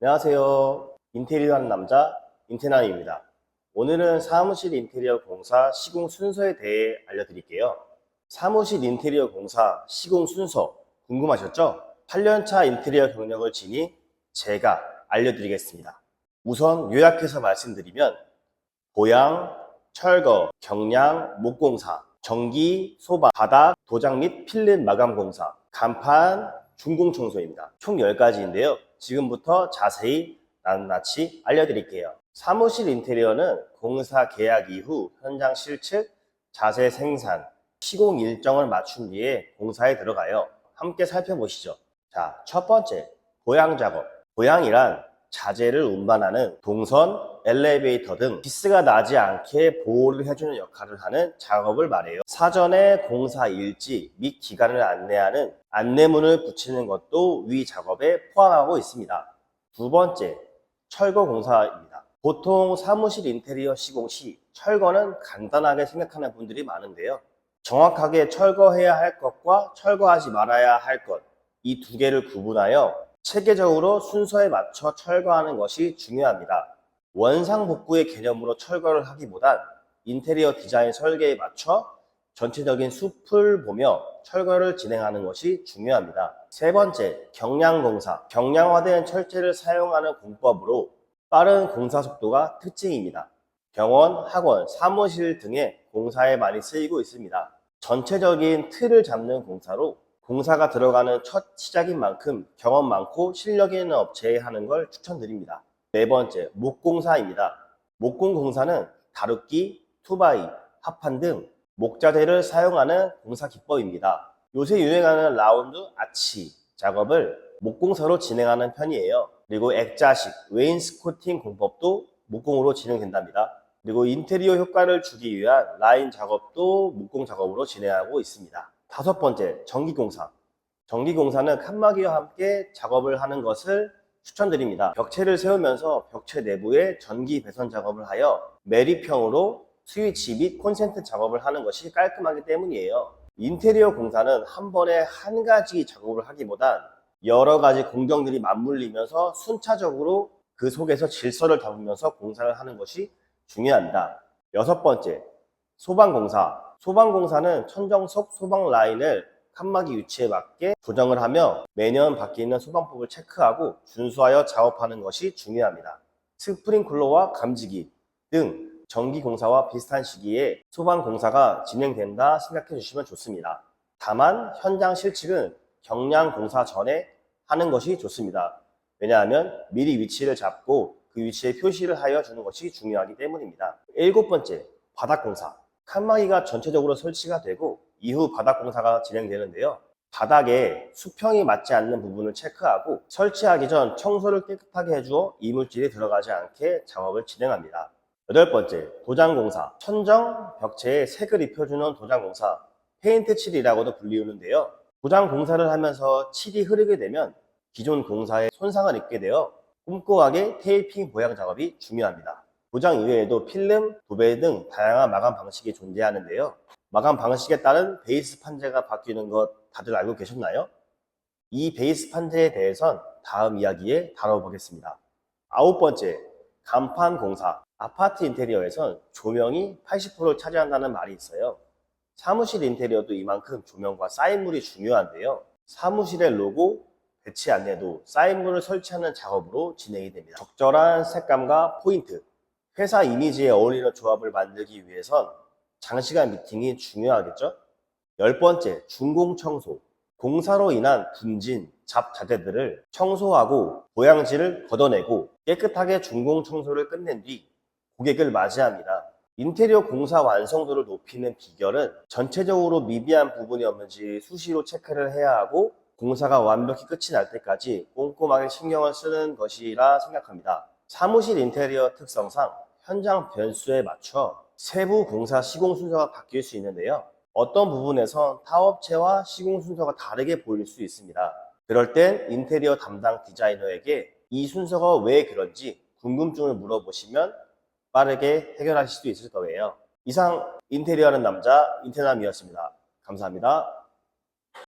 안녕하세요. 인테리어 하는 남자 인테남입니다. 오늘은 사무실 인테리어 공사 시공 순서에 대해 알려드릴게요. 사무실 인테리어 공사 시공 순서 궁금하셨죠? 8년차 인테리어 경력을 지닌 제가 알려드리겠습니다. 우선 요약해서 말씀드리면 보양, 철거, 경량, 목공사, 전기, 소방, 바닥, 도장 및 필름 마감 공사, 간판, 중공청소입니다. 총 10가지인데요. 지금부터 자세히 낱낱이 알려드릴게요. 사무실 인테리어는 공사 계약 이후 현장 실측, 자재 생산, 시공 일정을 맞춘 뒤에 공사에 들어가요. 함께 살펴보시죠. 자, 첫 번째, 보양 작업. 보양이란 자재를 운반하는 동선, 엘리베이터 등 기스가 나지 않게 보호를 해주는 역할을 하는 작업을 말해요. 사전에 공사 일지 및 기간을 안내하는 안내문을 붙이는 것도 위 작업에 포함하고 있습니다. 두 번째, 철거 공사입니다. 보통 사무실 인테리어 시공 시 철거는 간단하게 생각하는 분들이 많은데요. 정확하게 철거해야 할 것과 철거하지 말아야 할 것, 이 두 개를 구분하여 체계적으로 순서에 맞춰 철거하는 것이 중요합니다. 원상복구의 개념으로 철거를 하기보단 인테리어 디자인 설계에 맞춰 전체적인 숲을 보며 철거를 진행하는 것이 중요합니다. 세 번째, 경량공사. 경량화된 철제를 사용하는 공법으로 빠른 공사 속도가 특징입니다. 병원, 학원, 사무실 등의 공사에 많이 쓰이고 있습니다. 전체적인 틀을 잡는 공사로 공사가 들어가는 첫 시작인 만큼 경험 많고 실력 있는 업체에 하는 걸 추천드립니다. 네 번째, 목공사입니다. 목공공사는 다루기, 투바이, 합판 등 목자재를 사용하는 공사 기법입니다. 요새 유행하는 라운드, 아치 작업을 목공사로 진행하는 편이에요. 그리고 액자식, 웨인스코팅 공법도 목공으로 진행된답니다. 그리고 인테리어 효과를 주기 위한 라인 작업도 목공 작업으로 진행하고 있습니다. 다섯 번째, 전기공사. 전기공사는 칸막이와 함께 작업을 하는 것을 추천드립니다. 벽체를 세우면서 벽체 내부에 전기 배선 작업을 하여 매립형으로 스위치 및 콘센트 작업을 하는 것이 깔끔하기 때문이에요. 인테리어 공사는 한 번에 한 가지 작업을 하기보단 여러 가지 공정들이 맞물리면서 순차적으로 그 속에서 질서를 담으면서 공사를 하는 것이 중요합니다. 여섯 번째, 소방공사. 소방공사는 천정석 소방 라인을 칸막이 위치에 맞게 조정을 하며 매년 바뀌는 소방법을 체크하고 준수하여 작업하는 것이 중요합니다. 스프링클러와 감지기 등 전기공사와 비슷한 시기에 소방공사가 진행된다 생각해 주시면 좋습니다. 다만 현장 실측은 경량공사 전에 하는 것이 좋습니다. 왜냐하면 미리 위치를 잡고 그 위치에 표시를 하여 주는 것이 중요하기 때문입니다. 일곱 번째, 바닥공사. 칸막이가 전체적으로 설치가 되고 이후 바닥공사가 진행되는데요. 바닥에 수평이 맞지 않는 부분을 체크하고 설치하기 전 청소를 깨끗하게 해주어 이물질이 들어가지 않게 작업을 진행합니다. 여덟 번째, 도장공사. 천정, 벽체에 색을 입혀주는 도장공사, 페인트 칠이라고도 불리우는데요. 도장공사를 하면서 칠이 흐르게 되면 기존 공사에 손상을 입게 되어 꼼꼼하게 테이핑 보양 작업이 중요합니다. 도장 이외에도 필름, 도배 등 다양한 마감 방식이 존재하는데요. 마감 방식에 따른 베이스 판재가 바뀌는 것 다들 알고 계셨나요? 이 베이스 판재에 대해선 다음 이야기에 다뤄보겠습니다. 아홉 번째, 간판 공사. 아파트 인테리어에선 조명이 80%를 차지한다는 말이 있어요. 사무실 인테리어도 이만큼 조명과 사인물이 중요한데요. 사무실의 로고, 배치 안내도 사인물을 설치하는 작업으로 진행이 됩니다. 적절한 색감과 포인트, 회사 이미지에 어울리는 조합을 만들기 위해선 장시간 미팅이 중요하겠죠? 열 번째, 준공청소. 공사로 인한 분진, 잡자재들을 청소하고 보양지를 걷어내고 깨끗하게 준공청소를 끝낸 뒤 고객을 맞이합니다. 인테리어 공사 완성도를 높이는 비결은 전체적으로 미비한 부분이 없는지 수시로 체크를 해야 하고 공사가 완벽히 끝이 날 때까지 꼼꼼하게 신경을 쓰는 것이라 생각합니다. 사무실 인테리어 특성상 현장 변수에 맞춰 세부 공사 시공 순서가 바뀔 수 있는데요. 어떤 부분에선 타업체와 시공 순서가 다르게 보일 수 있습니다. 그럴 땐 인테리어 담당 디자이너에게 이 순서가 왜 그런지 궁금증을 물어보시면 빠르게 해결하실 수 있을 거예요. 이상 인테리어하는 남자 인테남이었습니다. 감사합니다.